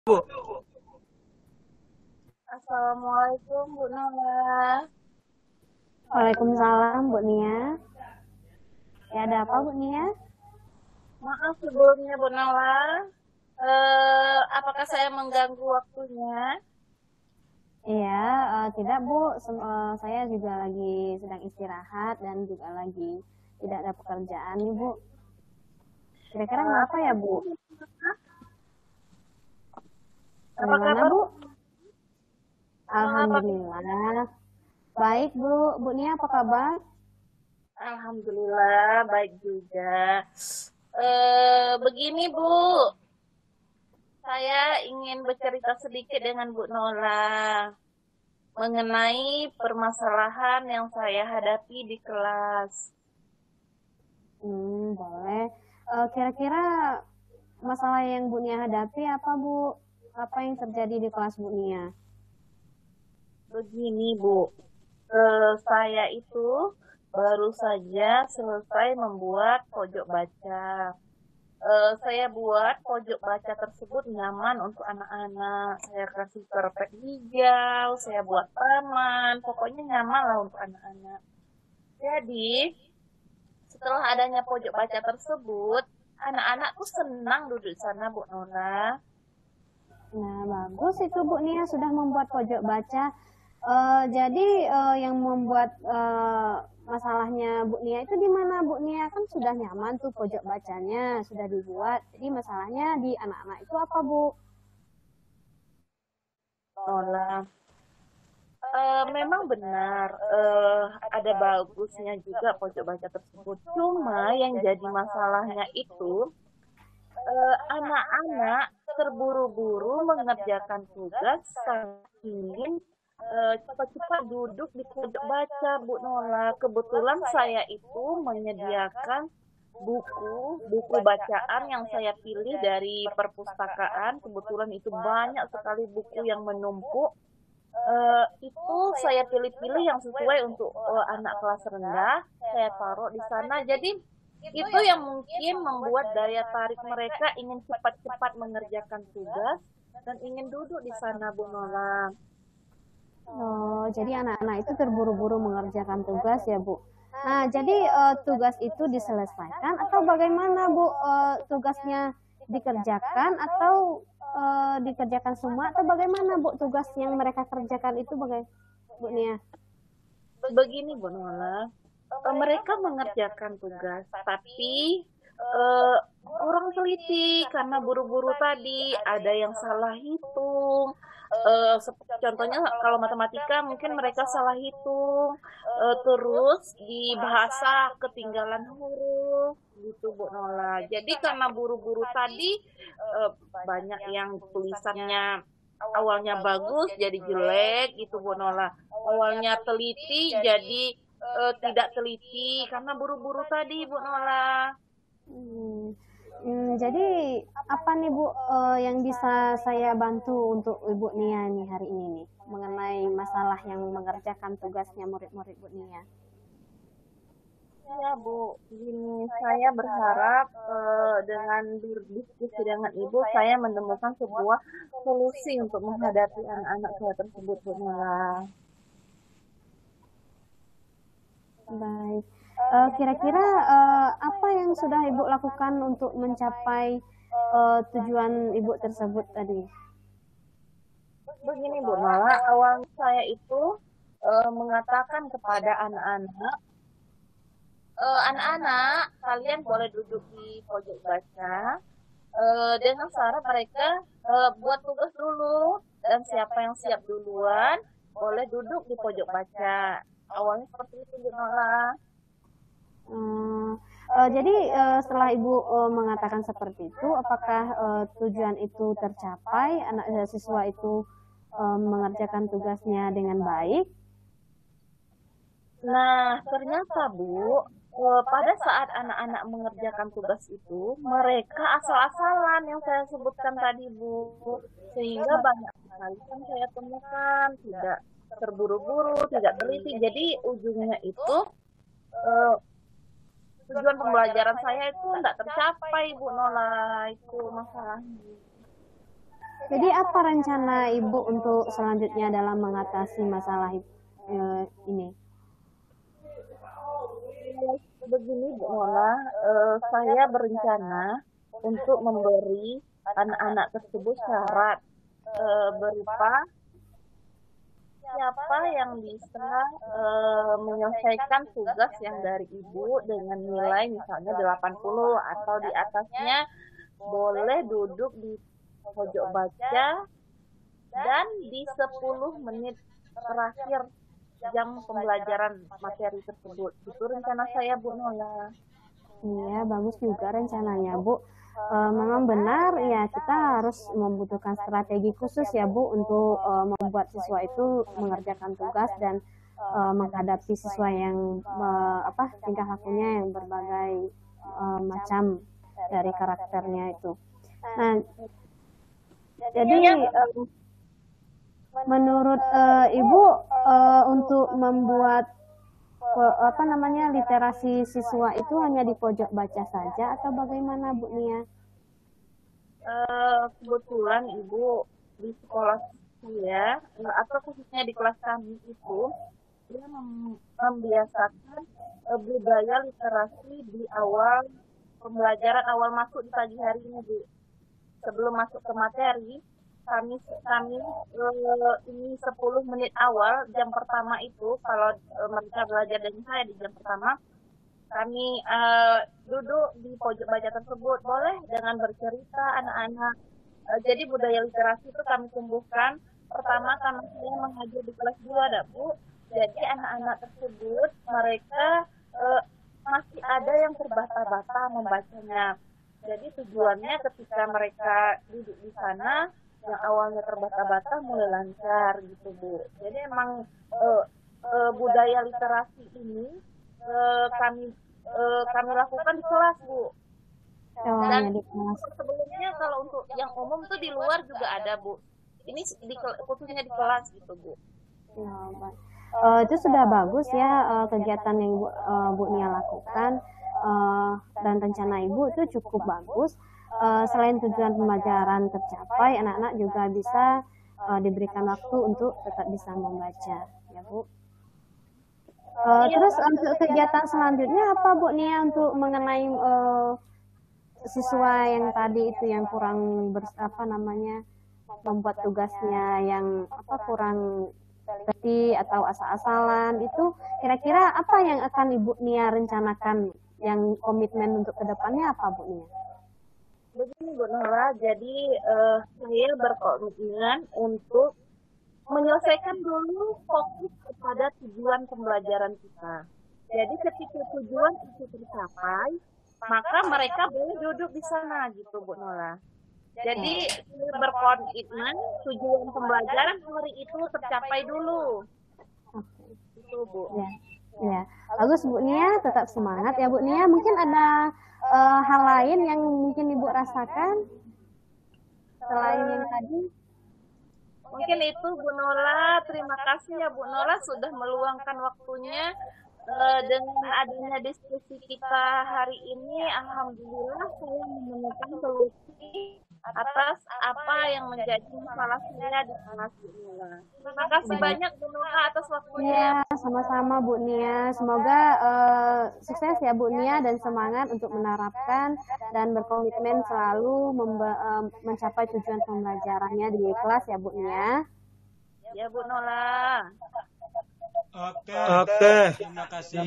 Bu. Assalamualaikum Bu Nala. Waalaikumsalam Bu Nia. Ya ada apa Bu Nia? Maaf sebelumnya Bu Nala. Apakah saya mengganggu waktunya? Iya, tidak Bu. Saya juga lagi sedang istirahat dan juga lagi tidak ada pekerjaan nih Bu. Kira-kira kenapa ya Bu? Apa Bagaimana kabar? Bu? Apa? Alhamdulillah. Baik Bu. Bu Nia apa kabar? Alhamdulillah baik juga. Begini Bu, saya ingin bercerita sedikit dengan Bu Nola mengenai permasalahan yang saya hadapi di kelas. Boleh. Kira-kira masalah yang Bu Nia hadapi apa Bu? Apa yang terjadi di kelas Bu Nia? Begini Bu, saya itu baru saja selesai membuat pojok baca. Saya buat pojok baca tersebut nyaman untuk anak-anak. Saya kasih karpet hijau, saya buat taman, pokoknya nyaman lah untuk anak-anak. Jadi, setelah adanya pojok baca tersebut, anak-anak tuh senang duduk di sana, Bu Nona. Nah, bagus itu Bu Nia sudah membuat pojok baca. Jadi yang membuat masalahnya Bu Nia itu di mana Bu Nia? Kan sudah nyaman tuh pojok bacanya, sudah dibuat. Jadi masalahnya di anak-anak itu apa Bu? Nona. Memang benar, ada bagusnya juga pojok baca tersebut. Cuma yang jadi masalahnya itu, anak-anak terburu-buru mengerjakan tugas, ingin cepat-cepat duduk di pojok baca, Bu Nola. Kebetulan saya itu menyediakan buku bacaan yang saya pilih dari perpustakaan. Kebetulan itu banyak sekali buku yang menumpuk. Itu saya pilih-pilih yang sesuai untuk anak kelas rendah, saya taruh di sana. Jadi itu yang mungkin membuat daya tarik mereka ingin cepat-cepat mengerjakan tugas dan ingin duduk di sana, Bu Nola. Oh, jadi anak-anak itu terburu-buru mengerjakan tugas ya Bu. Nah, jadi tugas itu diselesaikan atau bagaimana Bu? Tugasnya dikerjakan atau dikerjakan semua atau bagaimana Bu tugas yang mereka kerjakan itu bagaimana Bu Nia? Begini, Bu Nola, mereka mengerjakan tugas, tapi eh, kurang teliti karena buru-buru tadi, ada yang salah hitung. Contohnya kalau matematika mungkin mereka salah hitung, terus di bahasa ketinggalan huruf gitu Bu Nola. Jadi karena buru-buru tadi, eh, banyak yang tulisannya awalnya bagus jadi jelek gitu Bu Nola. Awalnya teliti jadi tidak teliti karena buru-buru tadi Bu Nola. Hmm, jadi apa nih Bu yang bisa saya bantu untuk Ibu Nia nih hari ini nih mengenai masalah yang mengerjakan tugasnya murid-murid Bu Nia? Ya Bu, gini saya berharap dengan berdiskusi dengan Ibu saya menemukan sebuah solusi untuk menghadapi anak-anak saya tersebut Bu Nola. Baik. Kira-kira apa yang sudah Ibu lakukan untuk mencapai tujuan Ibu tersebut tadi? Begini Bu Nola, awalnya saya itu mengatakan kepada anak-anak, anak-anak, kalian boleh duduk di pojok baca dengan syarat mereka buat tugas dulu dan siapa yang siap duluan boleh duduk di pojok baca. Awalnya seperti itu Bu Nola. Hmm, jadi setelah Ibu mengatakan seperti itu, apakah tujuan itu tercapai? Anak siswa itu mengerjakan tugasnya dengan baik? Nah, ternyata Bu, pada saat anak-anak mengerjakan tugas itu, mereka asal-asalan yang saya sebutkan tadi Bu. Sehingga banyak sekali yang saya temukan tidak terburu-buru, tidak teliti. Jadi ujungnya itu eh, tujuan pembelajaran saya itu tidak tercapai Bu Nola, itu masalahnya. Jadi apa rencana Ibu untuk selanjutnya dalam mengatasi masalah ini? Begini Bu Nola, saya berencana untuk memberi anak-anak tersebut syarat berupa siapa yang bisa menyelesaikan tugas yang dari ibu dengan nilai misalnya 80 atau di atasnya boleh duduk di pojok baca dan di 10 menit terakhir jam pembelajaran materi tersebut. Itu rencana saya Bu Nola. Iya, bagus juga rencananya, Bu. Memang benar ya, kita harus membutuhkan strategi khusus ya, Bu, untuk membuat siswa itu mengerjakan tugas dan menghadapi siswa yang tingkah lakunya yang berbagai macam dari karakternya itu. Nah, jadi menurut Ibu untuk membuat literasi siswa itu hanya di pojok baca saja atau bagaimana Bu Nia? Kebetulan Ibu di sekolah saya atau khususnya di kelas kami itu dia membiasakan budaya literasi di awal pembelajaran awal masuk di pagi hari ini Bu. Sebelum masuk ke materi, kami ini 10 menit awal jam pertama itu kalau mereka belajar dari saya di jam pertama kami duduk di pojok baca tersebut boleh dengan bercerita anak-anak. Jadi budaya literasi itu kami tumbuhkan pertama karena saya mengajar di kelas 2 ada Bu. Jadi anak-anak tersebut mereka masih ada yang terbata-bata membacanya. Jadi tujuannya ketika mereka duduk di sana yang awalnya terbata-bata mulai lancar gitu Bu. Jadi emang budaya literasi ini kami lakukan di kelas Bu. Dan sebelumnya kalau untuk yang umum tuh di luar juga ada Bu. Ini khususnya di kelas gitu Bu. Ya, itu sudah bagus ya kegiatan yang Bu Nia lakukan dan rencana Ibu itu cukup bagus. Selain tujuan pembelajaran tercapai, anak-anak juga bisa diberikan waktu untuk tetap bisa membaca, ya Bu. Terus untuk kegiatan selanjutnya apa Bu Nia untuk mengenai siswa yang tadi itu yang kurang membuat tugasnya yang kurang teliti atau asal-asalan itu kira-kira apa yang akan Ibu Nia rencanakan yang komitmen untuk kedepannya apa Bu Nia? Begini Bu Nola, jadi saya berkomitmen untuk menyelesaikan dulu fokus kepada tujuan pembelajaran kita. Jadi ketika tujuan itu tercapai, maka mereka boleh duduk di sana gitu Bu Nola. Jadi berkomitmen tujuan pembelajaran hari itu tercapai dulu. Itu Bu. Ya, bagus Bu Nia, tetap semangat ya Bu Nia. Mungkin ada hal lain yang mungkin Ibu rasakan selain yang tadi? Mungkin itu Bu Nola. Terima kasih ya Bu Nola sudah meluangkan waktunya dengan adanya diskusi kita hari ini. Alhamdulillah saya menemukan solusi atas apa yang menjadi masalah saya di kelas Bu Nola. Terima kasih banyak Bu Nola atas waktunya. Ya, sama-sama Bu Nia. Semoga sukses ya Bu Nia dan semangat untuk menerapkan dan berkomitmen selalu mencapai tujuan pembelajarannya di kelas ya Bu Nia. Ya Bu Nola. Oke. Terima kasih.